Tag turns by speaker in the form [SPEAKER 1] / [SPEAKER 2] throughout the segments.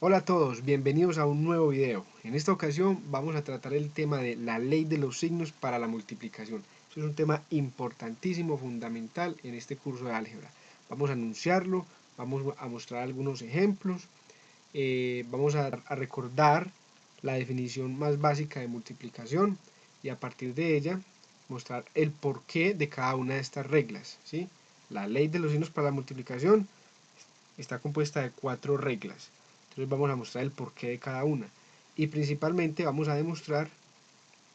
[SPEAKER 1] Hola a todos, bienvenidos a un nuevo video. En esta ocasión vamos a tratar el tema de la ley de los signos para la multiplicación. Eso es un tema importantísimo, fundamental en este curso de álgebra. Vamos a anunciarlo, vamos a mostrar algunos ejemplos, vamos a recordar la definición más básica de multiplicación y a partir de ella mostrar el porqué de cada una de estas reglas, ¿sí? La ley de los signos para la multiplicación está compuesta de 4 reglas. Entonces vamos a mostrar el porqué de cada una. Y principalmente vamos a demostrar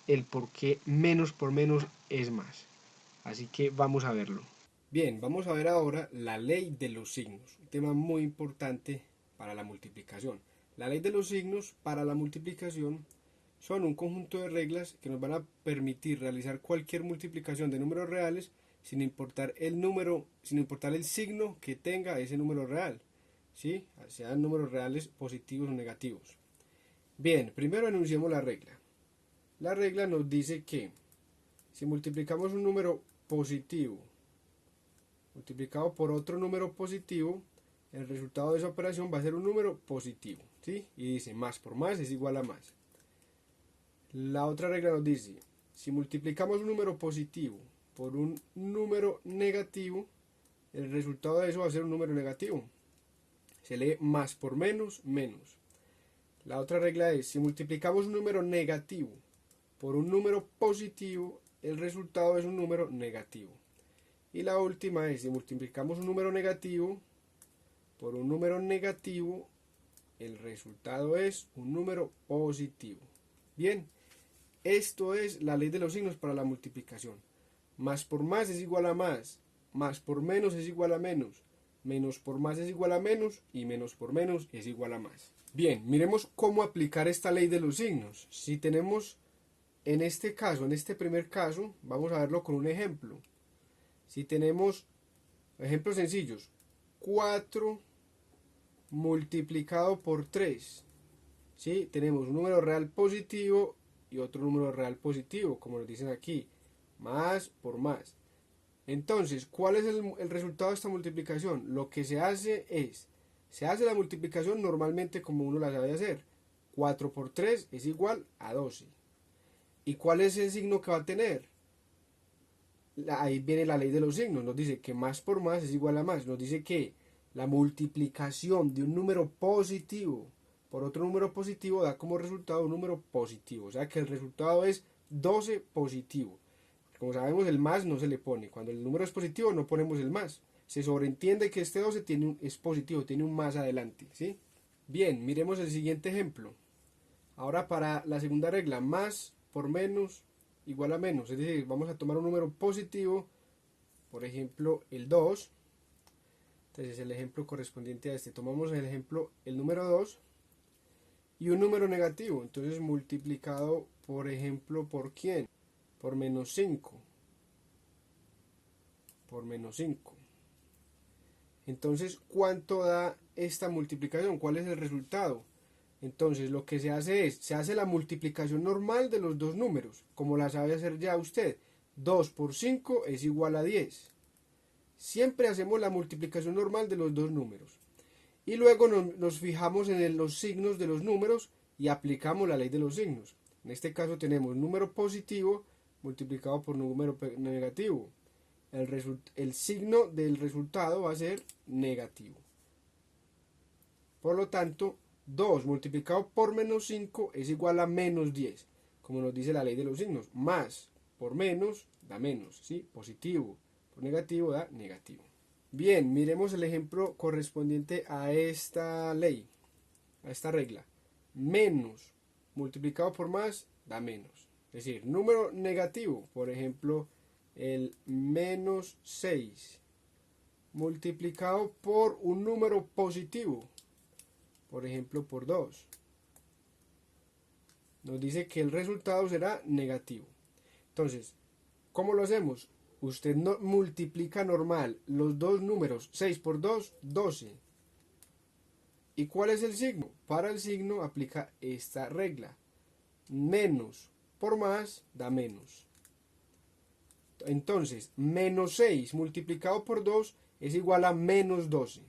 [SPEAKER 1] el por qué menos por menos es más. Así que vamos a verlo. Bien, vamos a ver ahora la ley de los signos, un tema muy importante para la multiplicación. La ley de los signos para la multiplicación son un conjunto de reglas que nos van a permitir realizar cualquier multiplicación de números reales sin importar el número, sin importar el signo que tenga ese número real, ¿sí? Sean números reales positivos o negativos. Bien, primero enunciemos la regla. La regla nos dice que si multiplicamos un número positivo multiplicado por otro número positivo, el resultado de esa operación va a ser un número positivo, ¿sí? Y dice más por más es igual a más. La otra regla nos dice, si multiplicamos un número positivo por un número negativo, el resultado de eso va a ser un número negativo. Se lee más por menos, menos. La otra regla es, si multiplicamos un número negativo por un número positivo, el resultado es un número negativo. Y la última es, si multiplicamos un número negativo por un número negativo, el resultado es un número positivo. Bien, esto es la ley de los signos para la multiplicación. Más por más es igual a más por menos es igual a menos por más es igual a menos y menos por menos es igual a más. Bien, miremos cómo aplicar esta ley de los signos. Si tenemos en este caso, en este primer caso, vamos a verlo con un ejemplo. Si tenemos ejemplos sencillos, 4 multiplicado por 3, ¿sí? Tenemos un número real positivo y otro número real positivo, como nos dicen aquí, más por más. Entonces, ¿cuál es el resultado de esta multiplicación? Lo que se hace es, se hace la multiplicación normalmente como uno la sabe hacer. 4 por 3 es igual a 12. ¿Y cuál es el signo que va a tener? Ahí viene la ley de los signos, nos dice que más por más es igual a más, nos dice que la multiplicación de un número positivo por otro número positivo da como resultado un número positivo, o sea que el resultado es 12 positivo. Como sabemos, el más no se le pone, cuando el número es positivo no ponemos el más, se sobreentiende que este 12 es positivo, tiene un más adelante, ¿sí? Bien, miremos el siguiente ejemplo. Ahora para la segunda regla, más por menos igual a menos, es decir, vamos a tomar un número positivo, por ejemplo el 2, entonces el ejemplo correspondiente a este, tomamos el ejemplo el número 2 y un número negativo, entonces multiplicado por ejemplo por quién, por menos 5, por menos 5. Entonces, ¿cuánto da esta multiplicación? ¿Cuál es el resultado? Entonces lo que se hace es, se hace la multiplicación normal de los dos números, como la sabe hacer ya usted. 2 por 5 es igual a 10. Siempre hacemos la multiplicación normal de los dos números. Y luego nos fijamos en los signos de los números y aplicamos la ley de los signos. En este caso tenemos número positivo multiplicado por número negativo. El signo del resultado va a ser negativo. Por lo tanto, 2 multiplicado por menos 5 es igual a menos 10, como nos dice la ley de los signos. Más por menos da menos, ¿sí? Positivo por negativo da negativo. Bien, miremos el ejemplo correspondiente a esta ley, a esta regla. Menos multiplicado por más da menos. Es decir, número negativo, por ejemplo, el menos 6 multiplicado por un número positivo, por ejemplo por 2, nos dice que el resultado será negativo. Entonces, ¿cómo lo hacemos? Usted no multiplica normal los dos números, 6 por 2, 12. ¿Y cuál es el signo? Para el signo aplica esta regla. Menos por más da menos. Entonces, menos 6 multiplicado por 2 es igual a menos 12.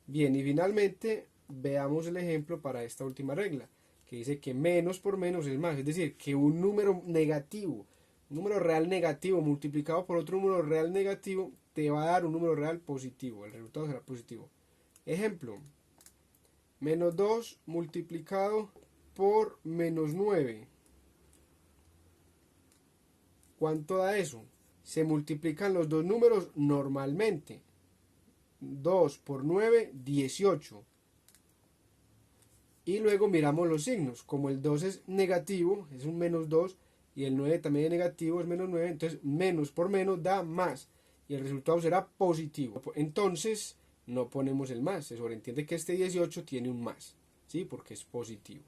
[SPEAKER 1] Bien, y finalmente veamos el ejemplo para esta última regla, que dice que menos por menos es más, es decir, que un número negativo, un número real negativo multiplicado por otro número real negativo te va a dar un número real positivo, el resultado será positivo. Ejemplo, menos 2 multiplicado por menos 9. ¿Cuánto da eso? Se multiplican los dos números normalmente. 2 por 9, 18. Y luego miramos los signos. Como el 2 es negativo, es un menos 2, y el 9 también es negativo, es menos 9, entonces menos por menos da más. Y el resultado será positivo. Entonces no ponemos el más. Se sobreentiende que este 18 tiene un más, ¿sí? Porque es positivo.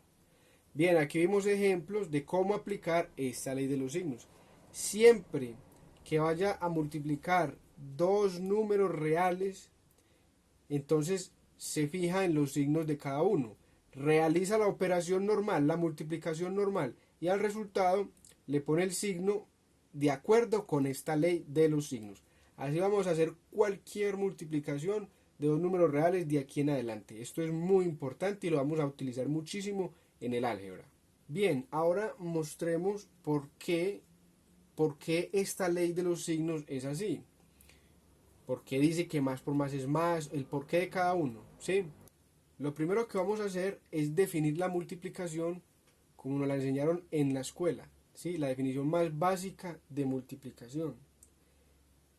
[SPEAKER 1] Bien, aquí vimos ejemplos de cómo aplicar esta ley de los signos. Siempre que vaya a multiplicar dos números reales, entonces se fija en los signos de cada uno. Realiza la operación normal, la multiplicación normal, y al resultado le pone el signo de acuerdo con esta ley de los signos. Así vamos a hacer cualquier multiplicación de dos números reales de aquí en adelante. Esto es muy importante y lo vamos a utilizar muchísimo en el álgebra. Bien, ahora mostremos por qué esta ley de los signos es así. ¿Por qué dice que más por más es más? El porqué de cada uno, ¿sí? Lo primero que vamos a hacer es definir la multiplicación como nos la enseñaron en la escuela, ¿sí? La definición más básica de multiplicación.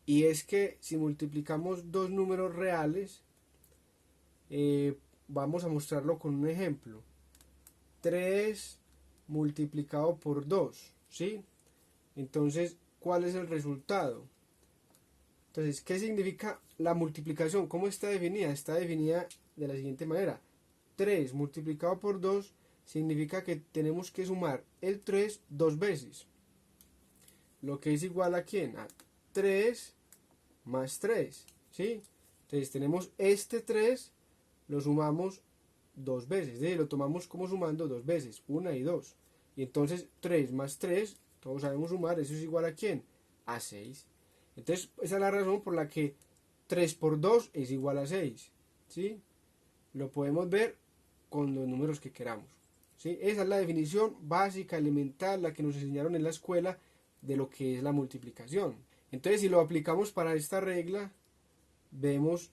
[SPEAKER 1] Y es que si multiplicamos dos números reales, vamos a mostrarlo con un ejemplo. 3 multiplicado por 2, ¿sí? Entonces, ¿cuál es el resultado? Entonces, ¿qué significa la multiplicación? ¿Cómo está definida? Está definida de la siguiente manera. 3 multiplicado por 2 significa que tenemos que sumar el 3 dos veces. Lo que es igual a ¿quién? A 3 más 3, ¿sí? Entonces tenemos este 3, lo sumamos dos veces, ¿sí? Lo tomamos como sumando dos veces, 1 y 2. Y entonces 3 más 3, todos sabemos sumar, eso es igual a ¿quién? A 6. Entonces esa es la razón por la que 3 por 2 es igual a 6, ¿sí? Lo podemos ver con los números que queramos, ¿sí? Esa es la definición básica, elemental, la que nos enseñaron en la escuela de lo que es la multiplicación. Entonces si lo aplicamos para esta regla, vemos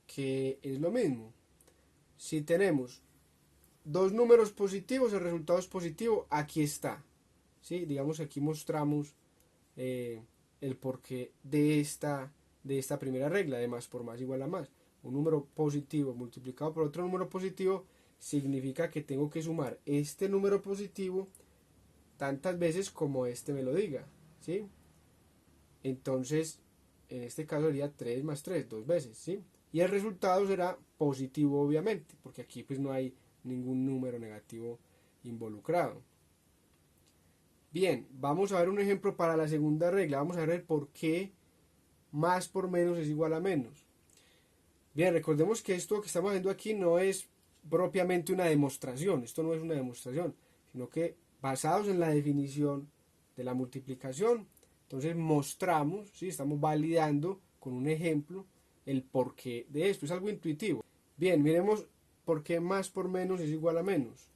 [SPEAKER 1] que es lo mismo. Si tenemos dos números positivos, el resultado es positivo, aquí está, ¿sí? Digamos que aquí mostramos el porqué de esta primera regla, de más por más igual a más. Un número positivo multiplicado por otro número positivo significa que tengo que sumar este número positivo tantas veces como este me lo diga, ¿sí? Entonces, en este caso sería 3 más 3, dos veces, ¿sí? Y el resultado será positivo, obviamente, porque aquí pues no hay ningún número negativo involucrado. Bien, vamos a ver un ejemplo para la segunda regla. Vamos a ver por qué más por menos es igual a menos. Bien, recordemos que esto que estamos haciendo aquí no es propiamente una demostración. Esto no es una demostración, sino que basados en la definición de la multiplicación, entonces mostramos, ¿sí? Estamos validando con un ejemplo el porqué de esto. Es algo intuitivo. Bien, miremos por qué más por menos es igual a menos.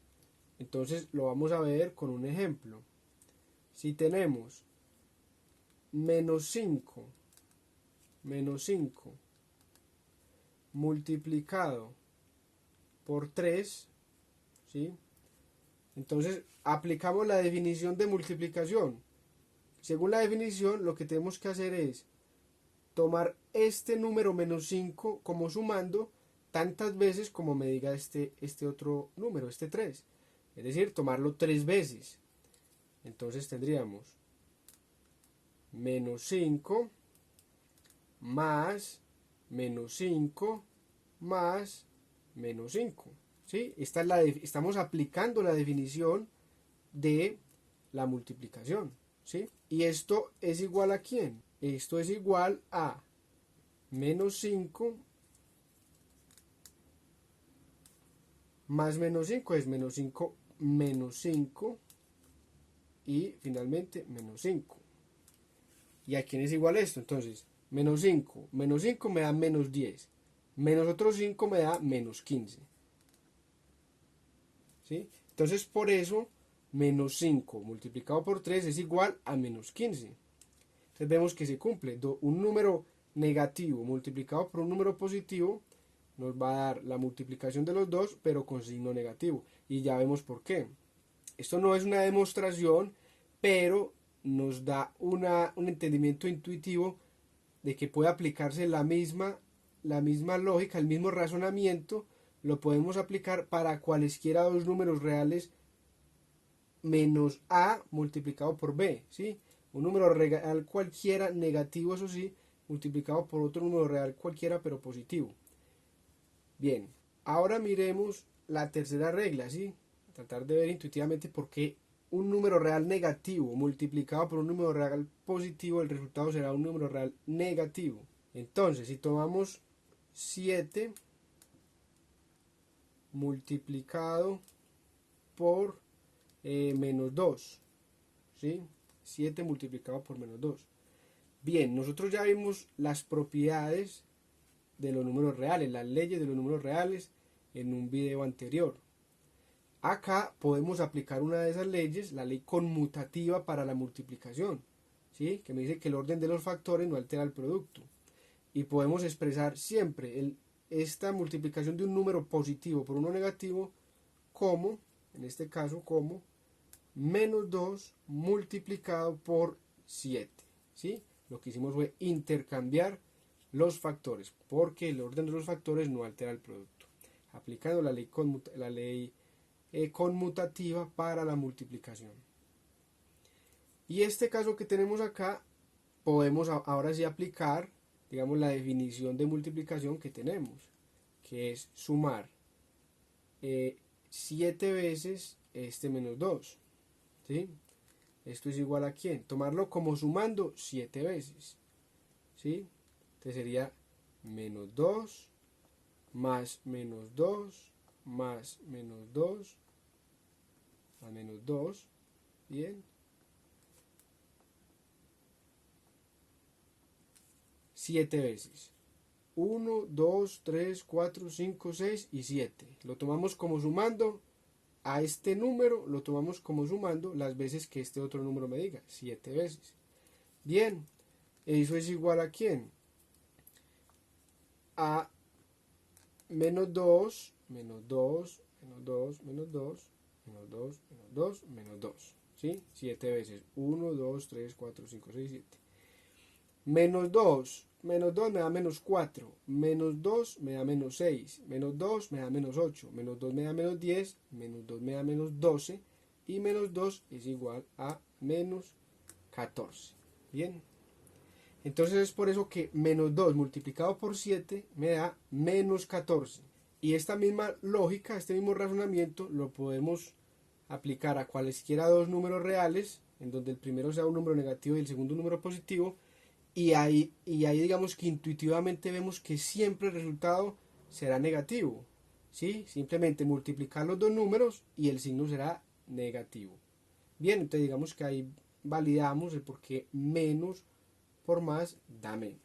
[SPEAKER 1] Entonces lo vamos a ver con un ejemplo. Si tenemos menos 5 multiplicado por 3, ¿sí? Entonces aplicamos la definición de multiplicación. Según la definición, lo que tenemos que hacer es tomar este número menos 5 como sumando tantas veces como me diga este otro número, este 3. Es decir, tomarlo 3 veces. Entonces tendríamos menos 5 más menos 5 más menos 5. ¿Sí? Esta es estamos aplicando la definición de la multiplicación. ¿Sí? ¿Y esto es igual a quién? Esto es igual a menos 5 más menos 5 es menos 5 menos 5 y finalmente menos 5. ¿Y a quién es igual esto? Entonces, menos 5 me da menos 10, menos otros 5 me da menos 15. ¿sí? Entonces por eso menos 5 multiplicado por 3 es igual a menos 15. Entonces vemos que se cumple. Un número negativo multiplicado por un número positivo nos va a dar la multiplicación de los dos, pero con signo negativo. Y ya vemos por qué. Esto no es una demostración, pero nos da un entendimiento intuitivo de que puede aplicarse la misma lógica, el mismo razonamiento, lo podemos aplicar para cualesquiera dos números reales menos a multiplicado por b, ¿sí? Un número real cualquiera, negativo eso sí, multiplicado por otro número real cualquiera, pero positivo. Bien, ahora miremos la tercera regla, ¿sí? Tratar de ver intuitivamente por qué un número real negativo multiplicado por un número real positivo, el resultado será un número real negativo. Entonces, si tomamos 7 multiplicado por menos 2, ¿sí? 7 multiplicado por menos 2. Bien, nosotros ya vimos las propiedades de los números reales, las leyes de los números reales en un video anterior. Acá podemos aplicar una de esas leyes, la ley conmutativa para la multiplicación, ¿sí? Que me dice que el orden de los factores no altera el producto. Y podemos expresar siempre esta multiplicación de un número positivo por uno negativo como, en este caso, como menos 2 multiplicado por 7, ¿sí? Lo que hicimos fue intercambiar los factores, porque el orden de los factores no altera el producto. Aplicando la ley conmutativa para la multiplicación. Y este caso que tenemos acá, podemos ahora sí aplicar, digamos, la definición de multiplicación que tenemos, que es sumar 7 veces este menos 2, ¿sí? Esto es igual a ¿quién? Tomarlo como sumando 7 veces, ¿sí? Entonces sería menos 2 más menos 2 más menos 2 más menos 2, bien. 7 veces. 1, 2, 3, 4, 5, 6 y 7. Lo tomamos como sumando a este número, lo tomamos como sumando las veces que este otro número me diga. 7 veces. Bien, eso es igual a ¿quién? A menos 2, menos 2, menos 2, menos 2, menos 2, menos 2, menos 2. ¿Sí? 7 veces. 1, 2, 3, 4, 5, 6, 7. Menos 2 me da menos 4, menos 2 me da menos 6, menos 2 me da menos 8, menos 2 me da menos 10, menos 2 me da menos 12 y menos 2 es igual a menos 14. Bien, entonces es por eso que menos 2 multiplicado por 7 me da menos 14. Y esta misma lógica, este mismo razonamiento lo podemos aplicar a cualesquiera dos números reales, en donde el primero sea un número negativo y el segundo un número positivo. Y ahí digamos que intuitivamente vemos que siempre el resultado será negativo, ¿sí? Simplemente multiplicar los dos números y el signo será negativo. Bien, entonces digamos que ahí validamos el por qué menos por más da menos.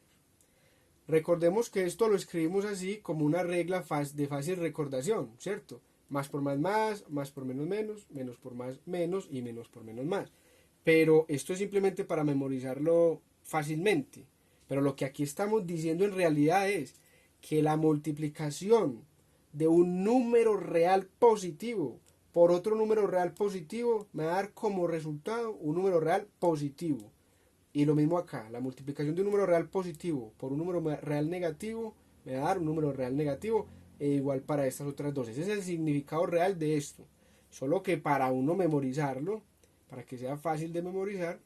[SPEAKER 1] Recordemos que esto lo escribimos así como una regla de fácil recordación, ¿cierto? Más por más por menos menos, menos por más menos y menos por menos más. Pero esto es simplemente para memorizarlo fácilmente. Pero lo que aquí estamos diciendo en realidad es que la multiplicación de un número real positivo por otro número real positivo me va a dar como resultado un número real positivo. Y lo mismo acá, la multiplicación de un número real positivo por un número real negativo me va a dar un número real negativo, e igual para estas otras dos. Ese es el significado real de esto. Solo que para uno memorizarlo, para que sea fácil de memorizar,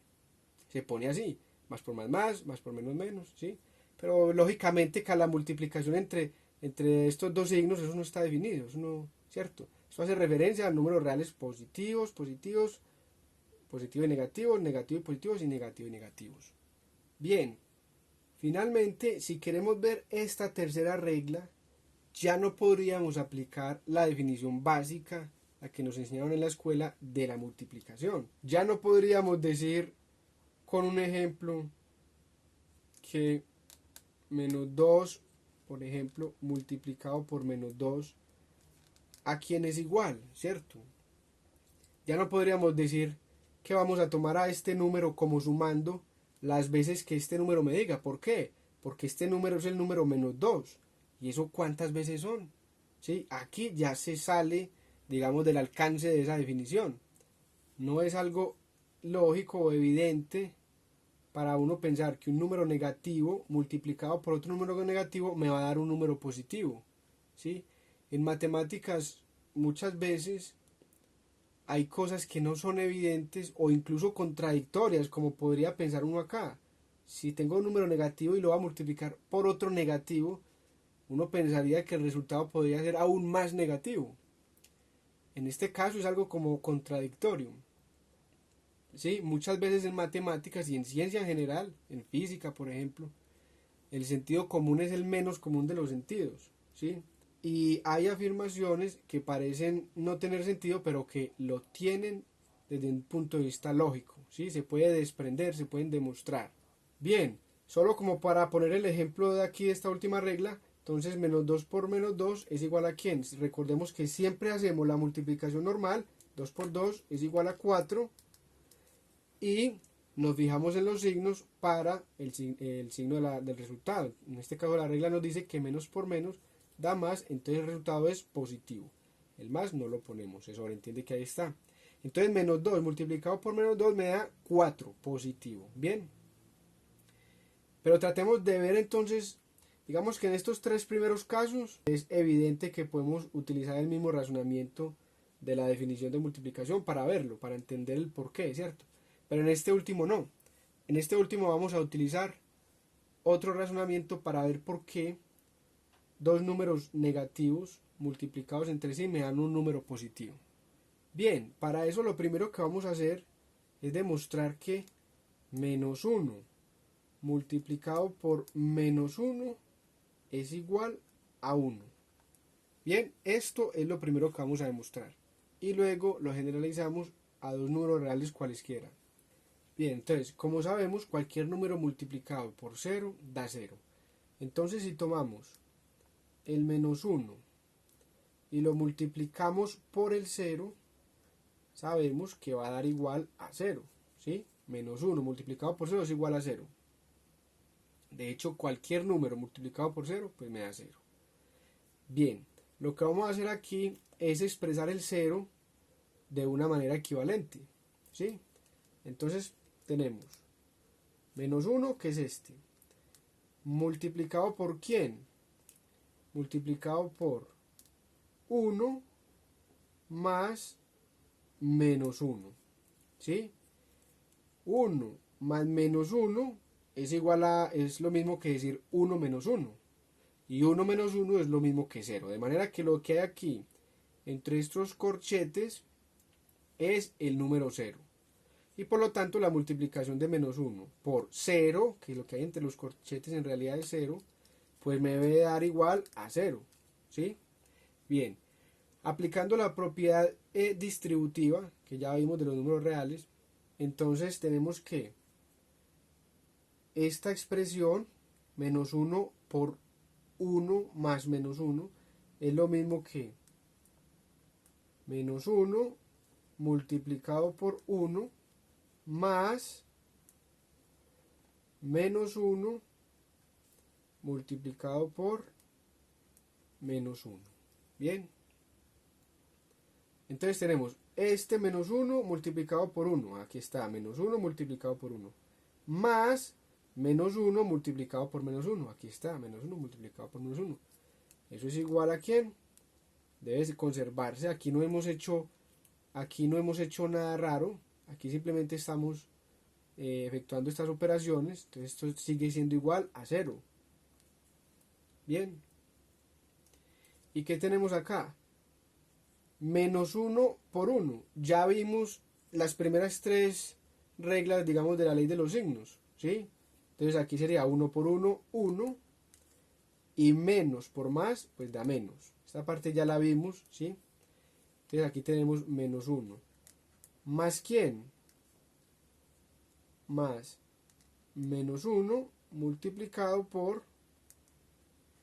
[SPEAKER 1] se pone así, más por más por menos menos, ¿sí? Pero lógicamente que la multiplicación entre estos dos signos, eso no está definido, eso no, ¿cierto? Esto hace referencia a números reales positivos, positivo y negativo, negativo y positivos y negativo y negativos. Bien, finalmente, si queremos ver esta tercera regla, ya no podríamos aplicar la definición básica, la que nos enseñaron en la escuela, de la multiplicación. Ya no podríamos decir con un ejemplo que menos 2, por ejemplo, multiplicado por menos 2 a quién es igual, ¿cierto? Ya no podríamos decir que vamos a tomar a este número como sumando las veces que este número me diga. ¿Por qué? Porque este número es el número menos 2. ¿Y eso cuántas veces son? ¿Sí? Aquí ya se sale, digamos, del alcance de esa definición. No es algo lógico o evidente para uno pensar que un número negativo multiplicado por otro número negativo me va a dar un número positivo, ¿sí? En matemáticas muchas veces hay cosas que no son evidentes o incluso contradictorias, como podría pensar uno acá. Si tengo un número negativo y lo voy a multiplicar por otro negativo, uno pensaría que el resultado podría ser aún más negativo. En este caso es algo como contradictorio. ¿Sí? Muchas veces en matemáticas y en ciencia en general, en física por ejemplo, el sentido común es el menos común de los sentidos. ¿Sí? Y hay afirmaciones que parecen no tener sentido, pero que lo tienen desde un punto de vista lógico. ¿Sí? Se puede desprender, se pueden demostrar. Bien, solo como para poner el ejemplo de aquí de esta última regla, entonces menos 2 por menos 2 es igual a ¿quién? Recordemos que siempre hacemos la multiplicación normal, 2 por 2 es igual a 4, y nos fijamos en los signos para el signo del resultado. En este caso la regla nos dice que menos por menos da más, entonces el resultado es positivo. El más no lo ponemos, se sobreentiende que ahí está. Entonces menos 2 multiplicado por menos 2 me da 4, positivo. Bien. Pero tratemos de ver entonces, digamos que en estos tres primeros casos es evidente que podemos utilizar el mismo razonamiento de la definición de multiplicación para verlo, para entender el porqué, ¿cierto? Pero en este último no. En este último vamos a utilizar otro razonamiento para ver por qué dos números negativos multiplicados entre sí me dan un número positivo. Bien, para eso lo primero que vamos a hacer es demostrar que menos 1 multiplicado por menos 1 es igual a 1. Bien, esto es lo primero que vamos a demostrar. Y luego lo generalizamos a dos números reales cualesquiera. Bien, entonces, como sabemos, cualquier número multiplicado por 0 da 0. Entonces, si tomamos el menos 1 y lo multiplicamos por el 0, sabemos que va a dar igual a 0. ¿Sí? Menos 1 multiplicado por 0 es igual a 0. De hecho, cualquier número multiplicado por 0, pues me da 0. Bien, lo que vamos a hacer aquí es expresar el 0 de una manera equivalente. ¿Sí? Entonces, tenemos menos 1, que es este, multiplicado por ¿quién? Multiplicado por 1 más menos 1. ¿Sí? 1 más menos 1 es igual a, es lo mismo que decir 1 menos 1. Y 1 menos 1 es lo mismo que 0. De manera que lo que hay aquí entre estos corchetes es el número 0. Y por lo tanto la multiplicación de menos 1 por 0, que lo que hay entre los corchetes en realidad es 0, pues me debe dar igual a 0. ¿Sí? Bien, aplicando la propiedad distributiva, que ya vimos de los números reales, entonces tenemos que esta expresión, menos 1 por 1 más menos 1, es lo mismo que menos 1 multiplicado por 1 más menos 1 multiplicado por menos 1. Bien. Entonces tenemos este menos 1 multiplicado por 1. Aquí está, menos 1 multiplicado por 1. Más menos 1 multiplicado por menos 1. Aquí está, menos 1 multiplicado por menos 1. ¿Eso es igual a quién? Debe conservarse. Aquí no hemos hecho nada raro. Aquí simplemente estamos efectuando estas operaciones. Entonces esto sigue siendo igual a 0. Bien. ¿Y qué tenemos acá? Menos 1 por 1. Ya vimos las primeras tres reglas, digamos, de la ley de los signos. ¿Sí? Entonces aquí sería 1 por 1, 1. Y menos por más, pues da menos. Esta parte ya la vimos, ¿sí? Entonces aquí tenemos menos 1. ¿Más quién? Más menos 1 multiplicado por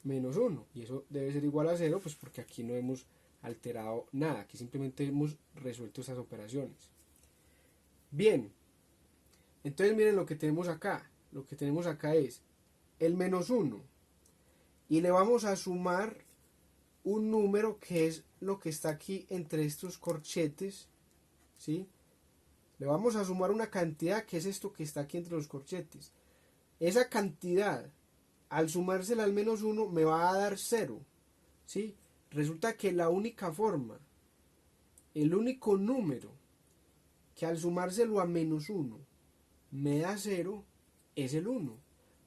[SPEAKER 1] menos 1. Y eso debe ser igual a 0, pues porque aquí no hemos alterado nada, aquí simplemente hemos resuelto estas operaciones. Bien, entonces miren lo que tenemos acá. Lo que tenemos acá es el menos 1 y le vamos a sumar un número que es lo que está aquí entre estos corchetes, ¿sí? Le vamos a sumar una cantidad que es esto que está aquí entre los corchetes. Esa cantidad, al sumársela al menos 1, me va a dar 0, ¿sí? Resulta que la única forma, el único número que al sumárselo a menos 1 me da 0 es el 1.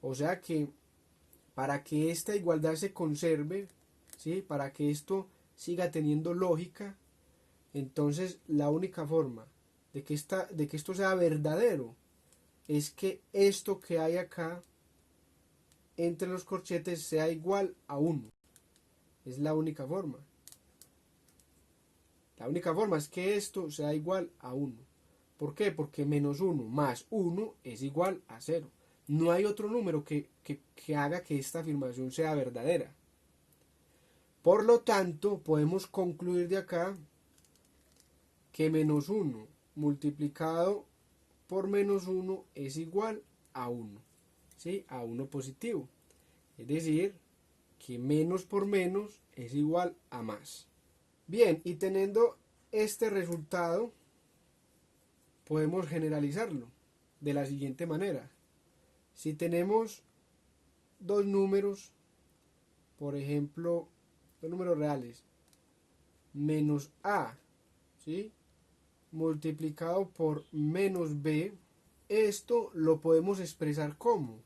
[SPEAKER 1] O sea que para que esta igualdad se conserve, ¿sí? Para que esto siga teniendo lógica, entonces la única forma de que esto sea verdadero es que esto que hay acá entre los corchetes sea igual a 1. Es la única forma. La única forma es que esto sea igual a 1. ¿Por qué? Porque menos 1 más 1 es igual a 0. No hay otro número que haga que esta afirmación sea verdadera. Por lo tanto, podemos concluir de acá que menos 1 multiplicado por menos 1 es igual a 1. ¿Sí? A 1 positivo. Es decir, que menos por menos es igual a más. Bien, y teniendo este resultado, podemos generalizarlo de la siguiente manera. Si tenemos dos números, por ejemplo, dos números reales, menos a, ¿sí? Multiplicado por menos b, esto lo podemos expresar como,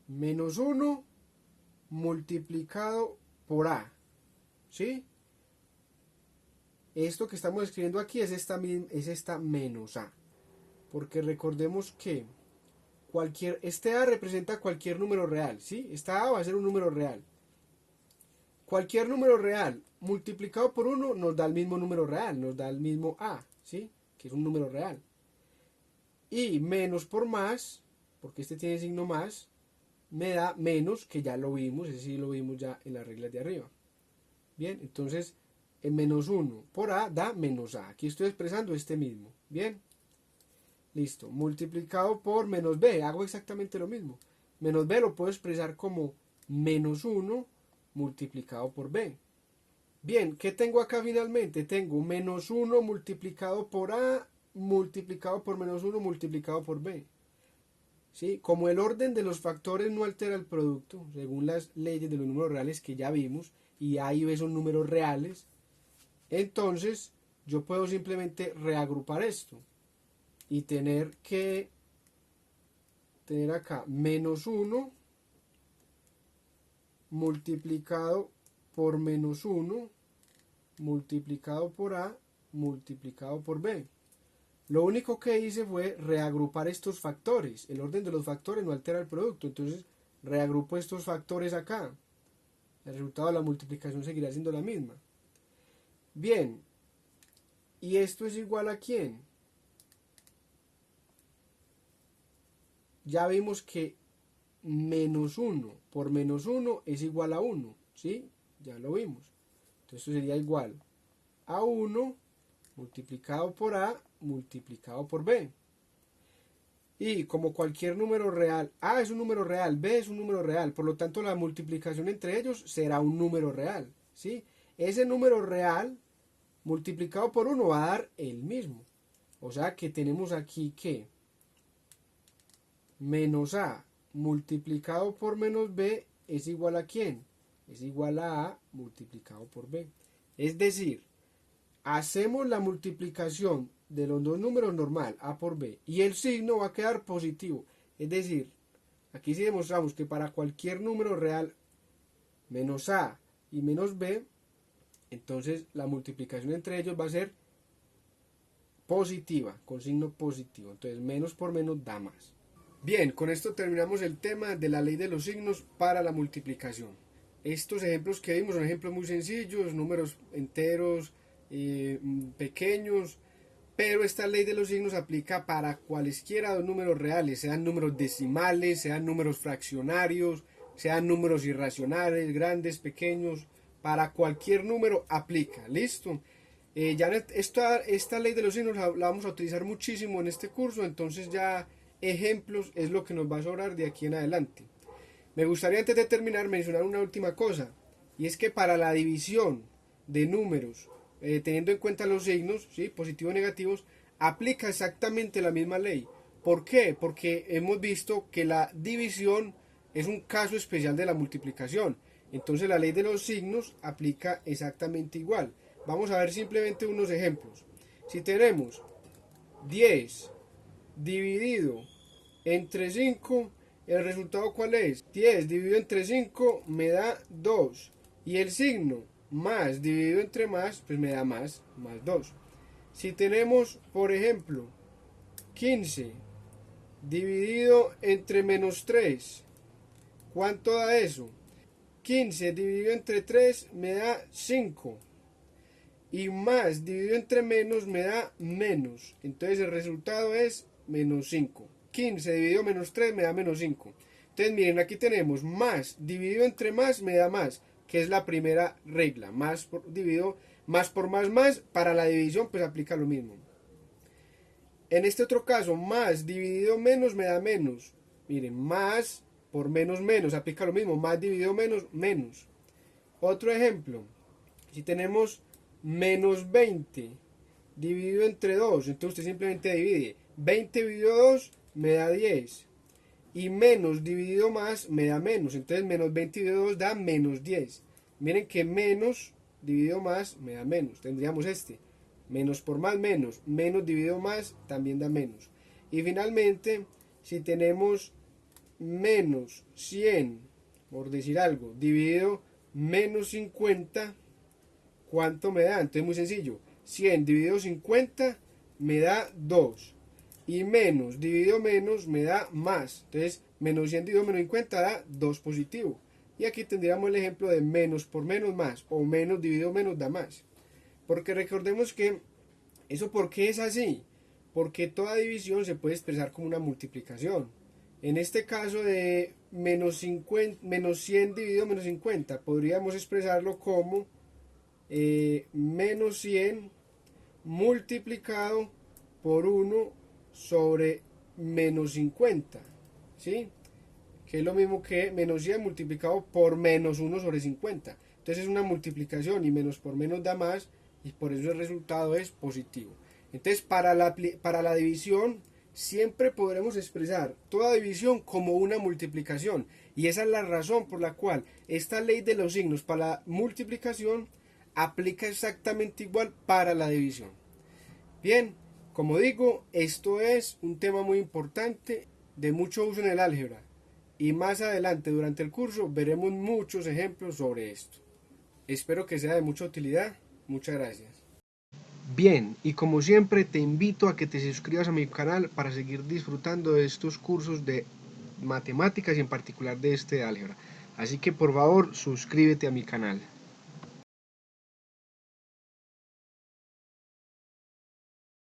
[SPEAKER 1] menos 1 multiplicado por a, ¿sí? Esto que estamos escribiendo aquí es esta menos a, porque recordemos que este a representa cualquier número real, ¿sí? Esta a va a ser un número real. Cualquier número real multiplicado por 1 nos da el mismo número real, nos da el mismo a, ¿sí? Que es un número real. Y menos por más, porque este tiene signo más, me da menos, que ya lo vimos, ese sí lo vimos ya en las reglas de arriba. Bien, entonces el menos 1 por a da menos a. Aquí estoy expresando este mismo. Bien, listo. Multiplicado por menos b, hago exactamente lo mismo. Menos b lo puedo expresar como menos 1 multiplicado por b. Bien, ¿qué tengo acá finalmente? Tengo menos 1 multiplicado por a multiplicado por menos 1 multiplicado por b. ¿Sí? Como el orden de los factores no altera el producto, según las leyes de los números reales que ya vimos, y a y b son números reales, entonces yo puedo simplemente reagrupar esto y tener acá menos 1 multiplicado por menos 1 multiplicado por a multiplicado por b. Lo único que hice fue reagrupar estos factores. El orden de los factores no altera el producto, entonces reagrupo estos factores acá. El resultado de la multiplicación seguirá siendo la misma. Bien, ¿y esto es igual a quién? Ya vimos que menos 1 por menos 1 es igual a 1, ¿sí? Ya lo vimos. Entonces esto sería igual a 1 multiplicado por a multiplicado por b. Y como cualquier número real, a es un número real, b es un número real, por lo tanto la multiplicación entre ellos será un número real, ¿sí? Ese número real multiplicado por 1 va a dar el mismo. O sea que tenemos aquí que menos a multiplicado por menos b es igual a ¿quién? Es igual a multiplicado por b. Es decir, hacemos la multiplicación de los dos números normal, a por b, y el signo va a quedar positivo. Es decir, aquí sí demostramos que para cualquier número real menos a y menos b, entonces la multiplicación entre ellos va a ser positiva, con signo positivo. Entonces menos por menos da más. Bien, con esto terminamos el tema de la ley de los signos para la multiplicación. Estos ejemplos que vimos son ejemplos muy sencillos, números enteros, pequeños, pero esta ley de los signos aplica para cualesquiera dos números reales, sean números decimales, sean números fraccionarios, sean números irracionales, grandes, pequeños, para cualquier número aplica, listo. Esta ley de los signos la vamos a utilizar muchísimo en este curso, entonces ya ejemplos es lo que nos va a sobrar de aquí en adelante. Me gustaría antes de terminar mencionar una última cosa, y es que para la división de números, teniendo en cuenta los signos, ¿sí? Positivos y negativos, aplica exactamente la misma ley. ¿Por qué? Porque hemos visto que la división es un caso especial de la multiplicación. Entonces la ley de los signos aplica exactamente igual. Vamos a ver simplemente unos ejemplos. Si tenemos 10 dividido entre 5, ¿el resultado cuál es? 10 dividido entre 5 me da 2. Y el signo más dividido entre más, pues me da más 2. Si tenemos, por ejemplo, 15 dividido entre menos 3, ¿cuánto da eso? 15 dividido entre 3 me da 5. Y más dividido entre menos me da menos. Entonces el resultado es menos 5. 15 dividido menos 3 me da menos 5. Entonces miren, aquí tenemos más dividido entre más me da más, que es la primera regla. Más por dividido, más por más, para la división pues aplica lo mismo. En este otro caso, más dividido menos me da menos. Miren, más por menos, aplica lo mismo. Más dividido menos, menos. Otro ejemplo, si tenemos menos 20 dividido entre 2, entonces usted simplemente divide. 20 dividido 2 me da 10. Y menos dividido más me da menos. Entonces menos 20 dividido 2 da menos 10. Miren que menos dividido más me da menos. Tendríamos este. Menos por más menos. Menos dividido más también da menos. Y finalmente, si tenemos menos 100, por decir algo, dividido menos 50, ¿cuánto me da? Entonces muy sencillo. 100 dividido 50 me da 2. Y menos dividido menos me da más. Entonces menos 100 dividido menos 50 da 2 positivo. Y aquí tendríamos el ejemplo de menos por menos más. O menos dividido menos da más. Porque recordemos que eso, ¿por qué es así? Porque toda división se puede expresar como una multiplicación. En este caso de menos 100 dividido menos 50, podríamos expresarlo como menos 100 multiplicado por 1 sobre menos 50, ¿sí? Que es lo mismo que menos 100 multiplicado por menos 1 sobre 50. Entonces es una multiplicación y menos por menos da más, y por eso el resultado es positivo. Entonces para la división siempre podremos expresar toda división como una multiplicación, y esa es la razón por la cual esta ley de los signos para la multiplicación aplica exactamente igual para la división. Bien, como digo, esto es un tema muy importante, de mucho uso en el álgebra, y más adelante durante el curso veremos muchos ejemplos sobre esto. Espero que sea de mucha utilidad. Muchas gracias. Bien, y como siempre te invito a que te suscribas a mi canal para seguir disfrutando de estos cursos de matemáticas y en particular de este álgebra. Así que por favor suscríbete a mi canal.